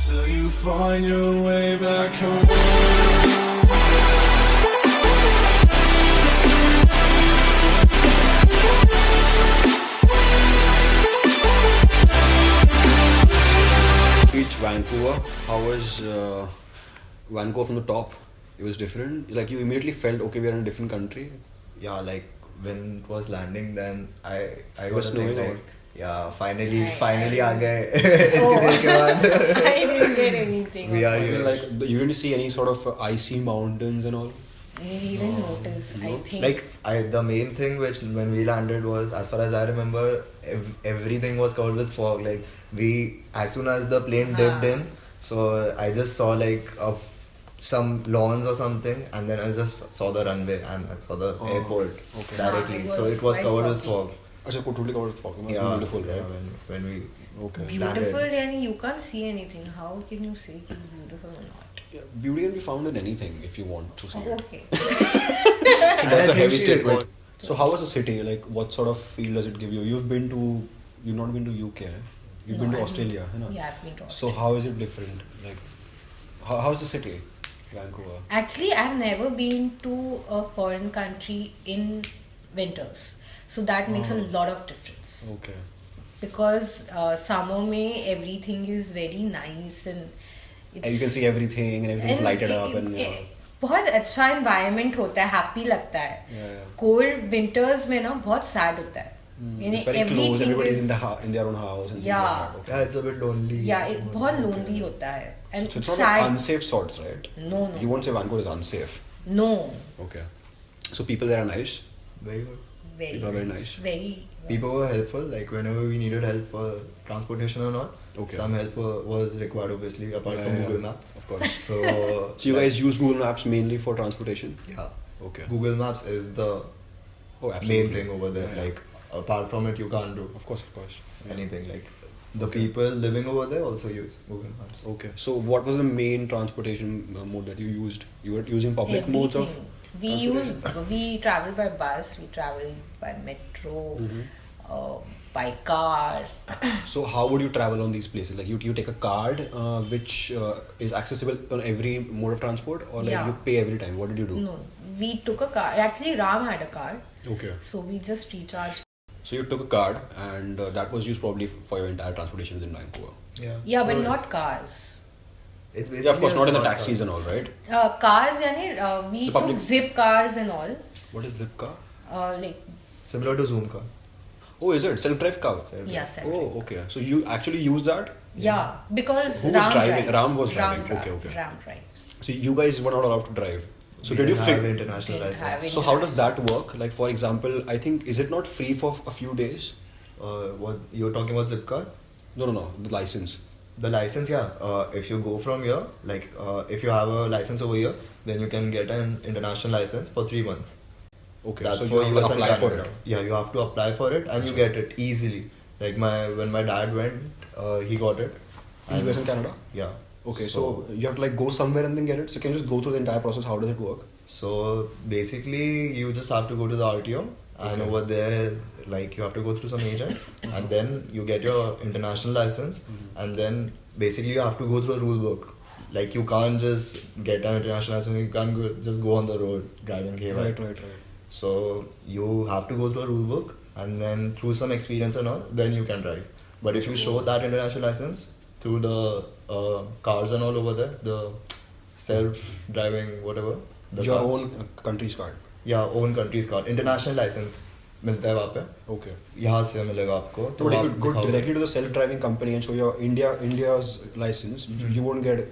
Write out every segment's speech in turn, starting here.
till you find your way back home. Reached Vancouver. How was Vancouver from the top? It was different. Like you immediately felt okay, we are in a different country. Yeah, like when it was landing, then I It was got to think snowing like, or? yeah, finally आ गए. Oh. इतने देर के बाद. I didn't get anything. We are Okay, here. like you didn't see any sort of icy mountains and all. We didn't notice. I think. Like the main thing which when we landed was, as far as I remember, everything was covered with fog. Like as soon as the plane dipped in, so I just saw like some lawns or something, and then I just saw the runway and I saw the airport directly. it So was it was quite covered with foggy. fog. Achha, totally covered with fog. It must be Yeah, beautiful, yeah, right? when we Okay. Beautiful, landed. yani you can't see anything. How can you say it's beautiful or not? Yeah, beauty can be found in anything if you want to see it. Okay. So that's a I heavy think she statement. record- So how was the city? Like what sort of feel does it give you? You've not been to UK, right? You've No, been to I've Australia, you know? Yeah, I've been to So Australia. how is it different? Like how's the city, Vancouver? Actually, I've never been to a foreign country in winters. So that makes a lot of difference. Okay. Because summer mein everything is very nice and And you can see everything and everything's and lighted up and बहुत अच्छा environment होता है, happy लगता है. Yeah. Cold winters में ना बहुत sad होता है. It's very close. Everybody's in their own house and things Yeah. like that. Okay. Yeah, it's a bit lonely. Yeah, बहुत lonely होता है. And So it's not sad. like unsafe sorts, right? No. You won't say Vancouver is unsafe. No. Okay. So people there are nice. Very good. Very. People are very nice. Very. People were helpful, like whenever we needed help for transportation or not. Okay. Some help was required, obviously, apart from Google Maps. Of course. So, So you guys use Google Maps mainly for transportation? yeah. Okay. Google Maps is the Oh, absolutely. main thing over there. Yeah, yeah. Like, apart from it, you can't do Of course. Yeah. anything. Like, the Okay. people living over there also use Google Maps. Okay. So what was the main transportation mode that you used? You were using public modes of Everything. We travel by bus, we travel by metro, by car. So how would you travel on these places? Like you take a card which is accessible on every mode of transport, or like Yeah. you pay every time? What did you do? No, we took a car. Actually, Ram had a car, Okay. so we just recharged. So you took a card and that was used probably for your entire transportation within Vancouver. Yeah. Yeah, So but it's- not cars. It's basically Yeah, of course, a not in the smart taxis car. and all, right? Cars, yani, we The took public- zip cars and all. What is Zip car? Like, Similar to Zoom car. Oh, is it self-drive car? yeah, self. Oh, okay. So you actually use that? Yeah, because So who was Ram driving? drives. Ram was driving. Okay. Ram drives. So you guys were not allowed to drive. So We did you didn't have figure? international Didn't license. have So how does that work? Like for example, I think is it not free for a few days? What you're talking about zip car? No. The license. The license, yeah. If you go from here, like if you have a license over here, then you can get an international license for 3 months. Okay. That's so for you US have to and apply for Canada. it. Yeah, you have to apply for it and you get it easily. Like when my dad went, he got it. In US and Canada? Yeah. Okay, so you have to like go somewhere and then get it. So can you just go through the entire process? How does it work? So basically, you just have to go to the RTO, and Okay. over there, like you have to go through some agent, and then you get your international license, and then basically you have to go through a rule book. Like you can't just get an international license. You can't just go on the road driving. Right. So you have to go through a rule book, and then through some experience and all, then you can drive. But if you show that international license through the cars and all over there, the self-driving whatever, the Your cars. own country's card. Yeah, own country's card. International license मिलता है वहाँ पे. Okay. यहाँ से मिलेगा आपको. So but if आप you go दिखाओगे. directly to the self-driving company and show your India's license, you won't get.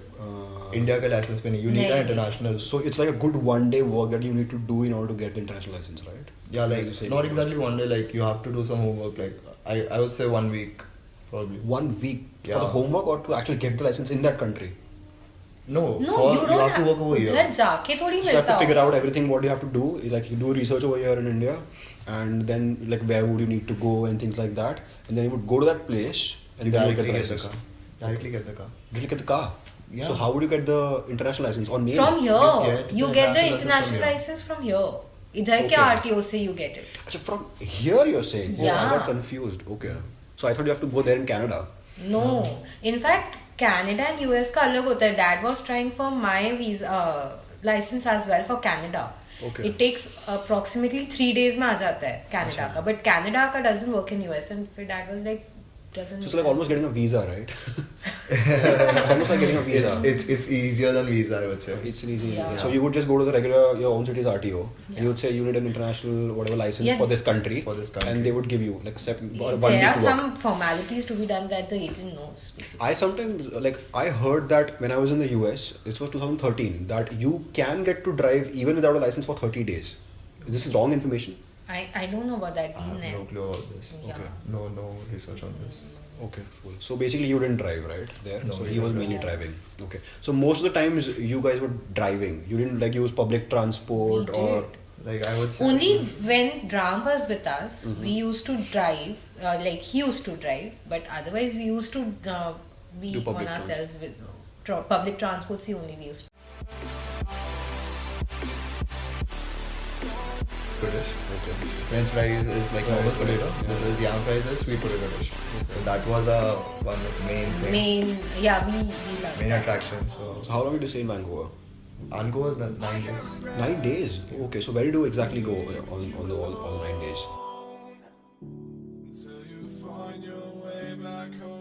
India का license पे नहीं. You need नहीं. an international. So it's like a good one-day work that you need to do in order to get the international license, right? Yeah, As like you say, not it exactly was one day. Like you have to do some homework. Like I would say 1 week probably. 1 week for Yeah. the homework or to actually get the license in that country. No, No, for, you don't have to work over उधर here. जाके थोड़ी So you have मिलता to figure होगा. out everything what you have to do. Like you do research over here in India, and then like where would you need to go and things like that, and then you would go to that place and You then you directly get the get the license. car. Directly get the car. Directly get the car. Yeah. So how would you get the international license on mail? From here, get you the get the international international license license from here. इधर के Okay. RTO से you get it. Achha, from here you're saying? Oh, I Yeah. got confused. Okay. So I thought you have to go there in Canada. No, in fact, Canada and US का अलग होता है. Dad was trying for my visa license as well for Canada. Okay. It takes approximately 3 days में आ जाता है Canada का. But Canada का doesn't work in US. And फिर Dad was like, doesn't. So it's like almost getting a visa, right? It's almost like getting a visa. It's easier than visa, I would say. It's an easy. Yeah. So you would just go to the regular your own city's RTO, and you would say you need an international whatever license for this country, and they would give you like one There week are to some work. formalities to be done that the agent knows. Basically. I sometimes I heard that when I was in the US, this was 2013, that you can get to drive even without a license for 30 days. Is this wrong information? I don't know about that. I have no clue about this. Yeah. Okay. No research on this. Okay, cool. So basically, you didn't drive, right? There, No, so we he was didn't mainly drive. driving. Okay. So most of the times, you guys were driving. You didn't like use public transport We or. did. Like I would say. Only when Ram was with us, we used to drive. Like he used to drive, but otherwise we used to be Do on public ourselves with public transports. Only we used. British. Okay. French fries is like normal potato. Yeah. This is yam fries is sweet potato dish. So that was one of the main thing. We love Main it. attraction. So So how long did you stay in Vancouver? Anko was 9 days. 9 days. Okay. So where did you exactly go on the all 9 days? Until you find your way back home.